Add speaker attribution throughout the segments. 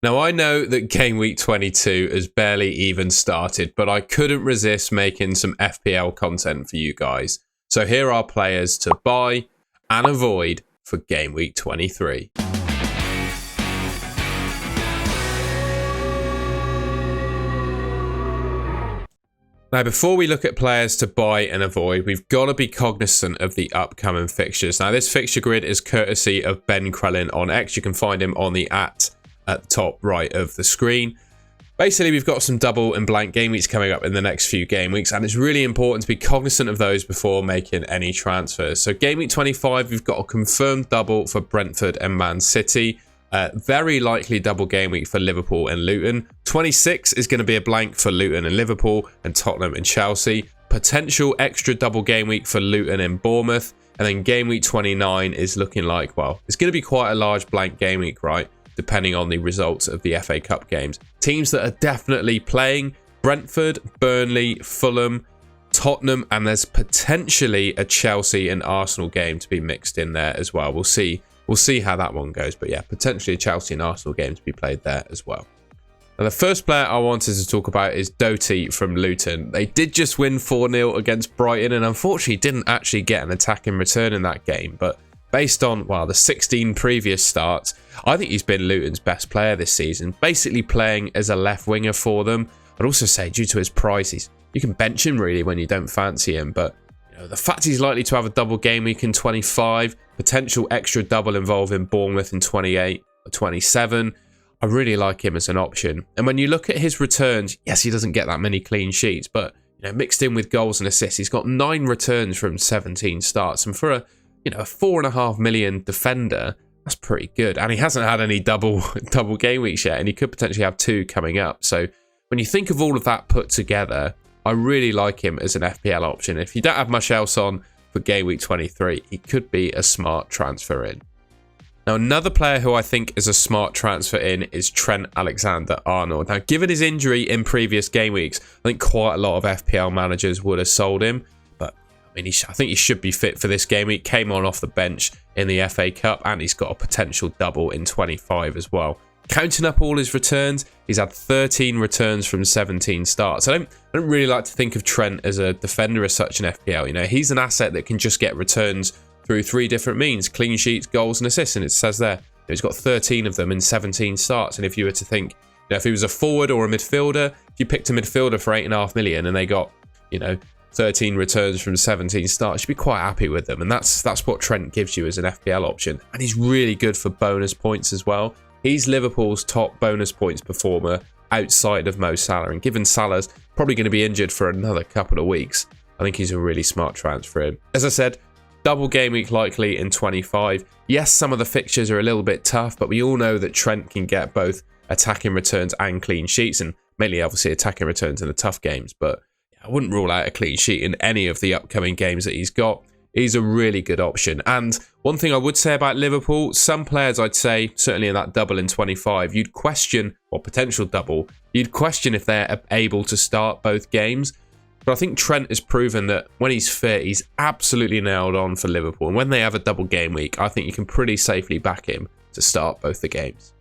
Speaker 1: Now, I know that game week 22 has barely even started, but I couldn't resist making some FPL content for you guys. So here are players to buy and avoid for game week 23. Now, before we look at players to buy and avoid, we've got to be cognizant of the upcoming fixtures. Now, this fixture grid is courtesy of Ben Krellin on X. You can find him on the at the top right of the screen. Basically, we've got some double and blank game weeks coming up in the next few game weeks, and it's really important to be cognizant of those before making any transfers. So game week 25, we've got a confirmed double for Brentford and Man City. Very likely double game week for Liverpool and Luton. 26 is going to be a blank for Luton and Liverpool, and Tottenham and Chelsea. Potential extra double game week for Luton and Bournemouth. And then game week 29 is looking like, well, it's going to be quite a large blank game week, right? Depending on the results of the FA Cup games. Teams that are definitely playing: Brentford, Burnley, Fulham, Tottenham, and there's potentially a Chelsea and Arsenal game to be mixed in there as well. We'll see how that one goes. But yeah, potentially a Chelsea and Arsenal game to be played there as well. Now, the first player I wanted to talk about is Doty from Luton. They did just win 4-0 against Brighton, and unfortunately didn't actually get an attack in return in that game. But based on, well, the 16 previous starts, I think he's been Luton's best player this season, basically playing as a left winger for them. I'd also say, due to his price, you can bench him really when you don't fancy him, but the fact he's likely to have a double game week in 25, potential extra double involving Bournemouth in 28 or 27, I really like him as an option. And when you look at his returns, yes, he doesn't get that many clean sheets, but mixed in with goals and assists, he's got 9 returns from 17 starts, and for a 4.5 million defender, that's pretty good. And he hasn't had any double game weeks yet, and he could potentially have 2 coming up. So when you think of all of that put together, I really like him as an FPL option. If you don't have much else on for game week 23, he could be a smart transfer in. Now, another player who I think is a smart transfer in is Trent Alexander-Arnold. Now, given his injury in previous game weeks, I think quite a lot of FPL managers would have sold him. But I think he should be fit for this game. He came on off the bench in the FA Cup, and he's got a potential double in 25 as well. Counting up all his returns, he's had 13 returns from 17 starts. I don't really like to think of Trent as a defender as such in FPL. He's an asset that can just get returns through 3 different means: clean sheets, goals, and assists. And it says there, he's got 13 of them in 17 starts. And if you were to think, if he was a forward or a midfielder, if you picked a midfielder for 8.5 million and they got, 13 returns from 17 starts, you'd be quite happy with them. And that's what Trent gives you as an FPL option. And he's really good for bonus points as well. He's Liverpool's top bonus points performer outside of Mo Salah. And given Salah's probably going to be injured for another couple of weeks, I think he's a really smart transfer in. As I said, double game week likely in 25. Yes, some of the fixtures are a little bit tough, but we all know that Trent can get both attacking returns and clean sheets, and mainly obviously attacking returns in the tough games. But I wouldn't rule out a clean sheet in any of the upcoming games that he's got. He's a really good option. And one thing I would say about Liverpool, some players I'd say, certainly in that double in 25, you'd question, or potential double, you'd question if they're able to start both games. But I think Trent has proven that when he's fit, he's absolutely nailed on for Liverpool. And when they have a double game week, I think you can pretty safely back him to start both the games.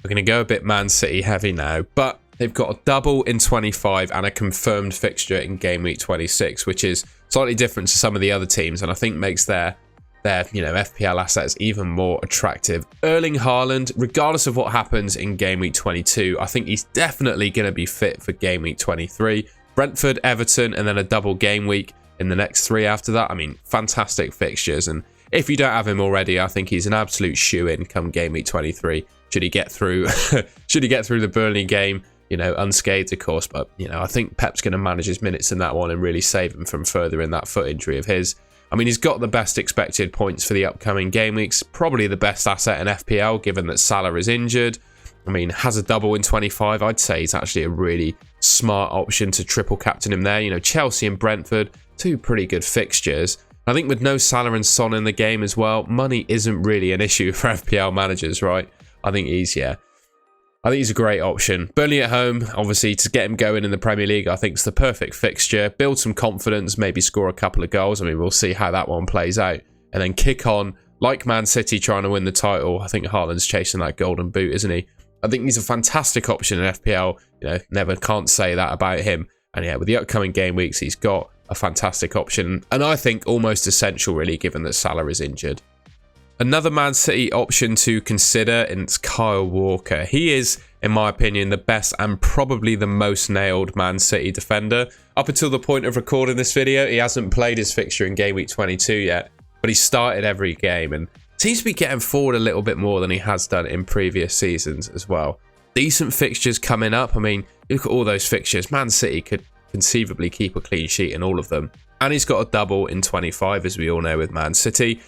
Speaker 1: We're going to go a bit Man City heavy now, but they've got a double in 25 and a confirmed fixture in game week 26, which is slightly different to some of the other teams, and I think makes their FPL assets even more attractive. Erling Haaland, regardless of what happens in game week 22, I think he's definitely going to be fit for game week 23. Brentford, Everton, and then a double game week in the next 3 after that. Fantastic fixtures, and if you don't have him already, I think he's an absolute shoe-in come game week 23. Should he get through the Burnley game, unscathed, of course, but I think Pep's going to manage his minutes in that one and really save him from further in that foot injury of his. He's got the best expected points for the upcoming game weeks, probably the best asset in FPL given that Salah is injured. Has a double in 25. I'd say he's actually a really smart option to triple captain him there. Chelsea and Brentford, 2 pretty good fixtures. I think with no Salah and Son in the game as well, money isn't really an issue for FPL managers, right? I think he's a great option. Burnley at home, obviously, to get him going in the Premier League, I think it's the perfect fixture. Build some confidence, maybe score a couple of goals. We'll see how that one plays out. And then kick on, like Man City trying to win the title. I think Haaland's chasing that golden boot, isn't he? I think he's a fantastic option in FPL. You know, never can't say that about him. And yeah, with the upcoming game weeks, he's got a fantastic option. And I think almost essential, really, given that Salah is injured. Another Man City option to consider, and it's Kyle Walker. He is, in my opinion, the best and probably the most nailed Man City defender. Up until the point of recording this video, he hasn't played his fixture in game week 22 yet, but he started every game and seems to be getting forward a little bit more than he has done in previous seasons as well. Decent fixtures coming up. I mean, look at all those fixtures. Man City could conceivably keep a clean sheet in all of them. And he's got a double in 25, as we all know, with Man City.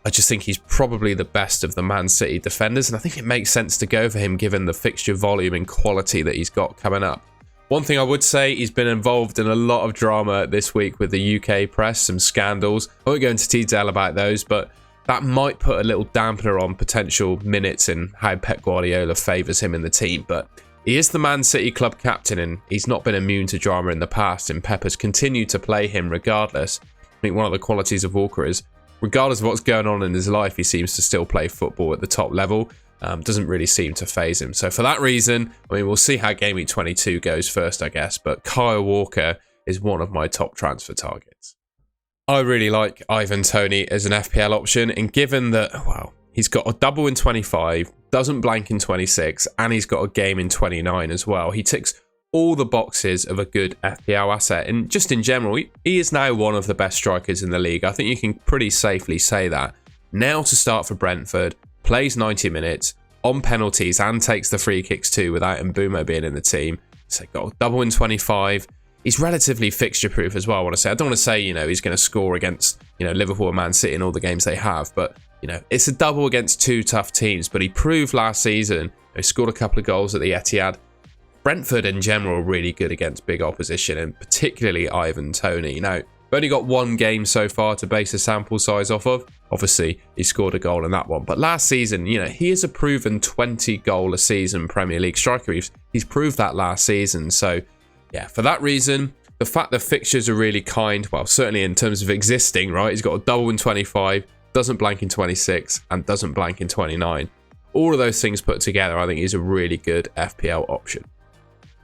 Speaker 1: I just think he's probably the best of the Man City defenders, and I think it makes sense to go for him given the fixture volume and quality that he's got coming up. One thing I would say, he's been involved in a lot of drama this week with the UK press, some scandals. I won't go into detail about those, but that might put a little dampener on potential minutes and how Pep Guardiola favours him in the team. But he is the Man City club captain, and he's not been immune to drama in the past, and Pep has continued to play him regardless. I think one of the qualities of Walker is, regardless of what's going on in his life, he seems to still play football at the top level. Doesn't really seem to faze him. So for that reason, I mean, we'll see how game week 22 goes first, I guess. But Kyle Walker is one of my top transfer targets. I really like Ivan Toney as an FPL option. And given that, well, he's got a double in 25, doesn't blank in 26, and he's got a game in 29 as well. He ticks all the boxes of a good FPL asset. And just in general, he is now one of the best strikers in the league. I think you can pretty safely say that. Now to start for Brentford, plays 90 minutes on penalties and takes the free kicks too without Mbeumo being in the team. So got a double in 25. He's relatively fixture proof as well, I want to say. I don't want to say, you know, he's going to score against, you know, Liverpool and Man City in all the games they have, but, you know, it's a double against two tough teams. But he proved last season, he scored a couple of goals at the Etihad. Brentford in general are really good against big opposition, and particularly Ivan Toney. Now, we've only got one game so far to base a sample size off of. Obviously, he scored a goal in that one. But last season, you know, he is a proven 20-goal a season Premier League striker. He's proved that last season. So, yeah, for that reason, the fact that fixtures are really kind, well, certainly in terms of existing, right? He's got a double in 25, doesn't blank in 26, and doesn't blank in 29. All of those things put together, I think he's a really good FPL option.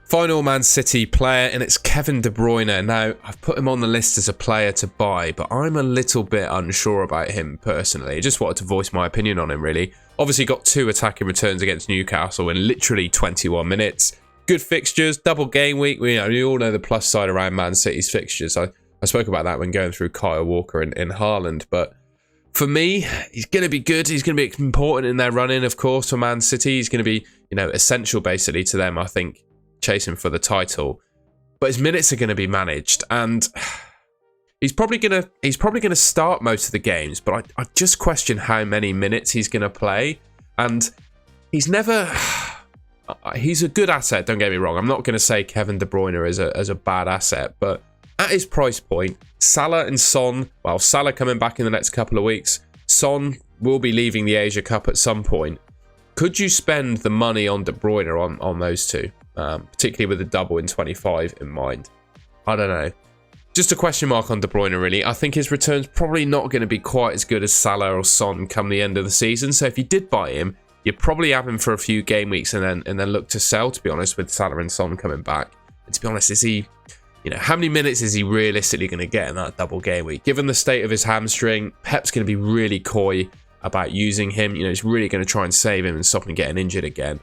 Speaker 1: Final Man City player, and it's Kevin De Bruyne. Now, I've put him on the list as a player to buy, but I'm a little bit unsure about him personally. I just wanted to voice my opinion on him, really. Obviously got 2 attacking returns against Newcastle in literally 21 minutes. Good fixtures, double game week. We all know the plus side around Man City's fixtures. I spoke about that when going through Kyle Walker and Haaland, but for me, he's going to be good. He's going to be important in their run-in, of course, for Man City. He's going to be, you know, essential basically to them, I think, chasing for the title. But his minutes are going to be managed, and he's probably going to start most of the games, but I just question how many minutes he's going to play. And he's a good asset, don't get me wrong. I'm not going to say Kevin De Bruyne is a bad asset, but at his price point, Salah and Son, well, Salah coming back in the next couple of weeks, Son will be leaving the Asia Cup at some point. Could you spend the money on De Bruyne on those two? Particularly with the double in 25 in mind. I don't know. Just a question mark on De Bruyne, really. I think his return's probably not going to be quite as good as Salah or Son come the end of the season. So if you did buy him, you'd probably have him for a few game weeks and then look to sell, to be honest, with Salah and Son coming back. And to be honest, is he, you know, how many minutes is he realistically going to get in that double game week? Given the state of his hamstring, Pep's going to be really coy about using him. You know, he's really going to try and save him and stop him getting injured again.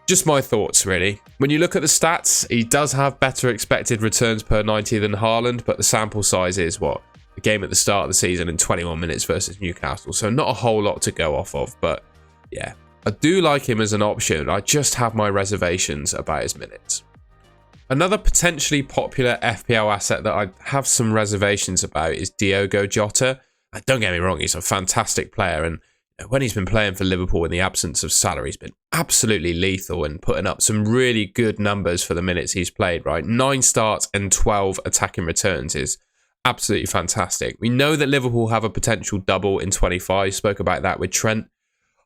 Speaker 1: Just my thoughts, really. When you look at the stats, he does have better expected returns per 90 than Haaland, but the sample size is, what, a game at the start of the season in 21 minutes versus Newcastle. So not a whole lot to go off of, but yeah. I do like him as an option. I just have my reservations about his minutes. Another potentially popular FPL asset that I have some reservations about is Diogo Jota. Don't get me wrong, he's a fantastic player, and when he's been playing for Liverpool in the absence of Salah, he's been absolutely lethal and putting up some really good numbers for the minutes he's played, right? 9 starts and 12 attacking returns is absolutely fantastic. We know that Liverpool have a potential double in 25. Spoke about that with Trent.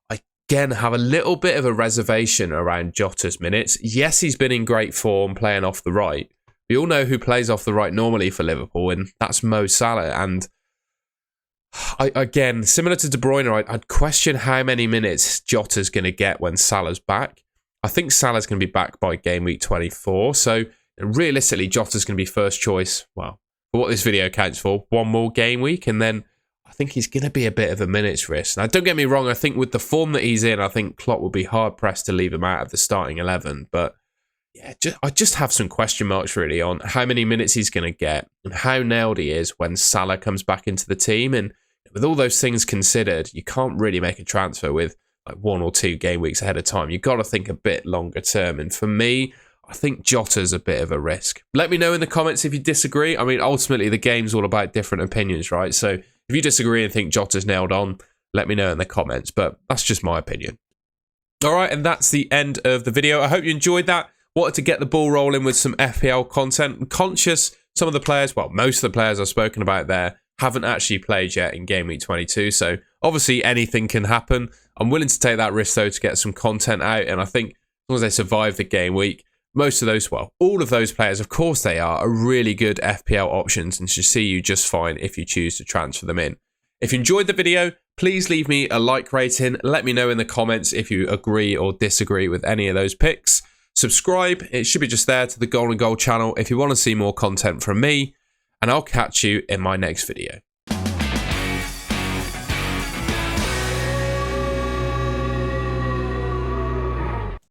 Speaker 1: I, again, have a little bit of a reservation around Jota's minutes. Yes, he's been in great form playing off the right. We all know who plays off the right normally for Liverpool, and that's Mo Salah. And again, similar to De Bruyne, I'd question how many minutes Jota's going to get when Salah's back. I think Salah's going to be back by game week 24. So realistically, Jota's going to be first choice. Well, for what this video counts for, one more game week. And then I think he's going to be a bit of a minutes risk. Now, don't get me wrong. I think with the form that he's in, I think Klopp will be hard pressed to leave him out of the starting 11. But yeah, I just have some question marks really on how many minutes he's going to get and how nailed he is when Salah comes back into the team. And with all those things considered, you can't really make a transfer with like 1 or 2 game weeks ahead of time. You've got to think a bit longer term. And for me, I think Jota's a bit of a risk. Let me know in the comments if you disagree. I mean, ultimately, the game's all about different opinions, right? So if you disagree and think Jota's nailed on, let me know in the comments. But that's just my opinion. All right, and that's the end of the video. I hope you enjoyed that. Wanted to get the ball rolling with some FPL content. I'm conscious some of the players, well, most of the players I've spoken about there haven't actually played yet in game week 22. So obviously anything can happen. I'm willing to take that risk though to get some content out. And I think as long as they survive the game week, most of those, well, all of those players, of course they are really good FPL options and should see you just fine if you choose to transfer them in. If you enjoyed the video, please leave me a like rating. Let me know in the comments if you agree or disagree with any of those picks. Subscribe, it should be just there, to the Golden Goal channel if you want to see more content from me, and I'll catch you in my next video.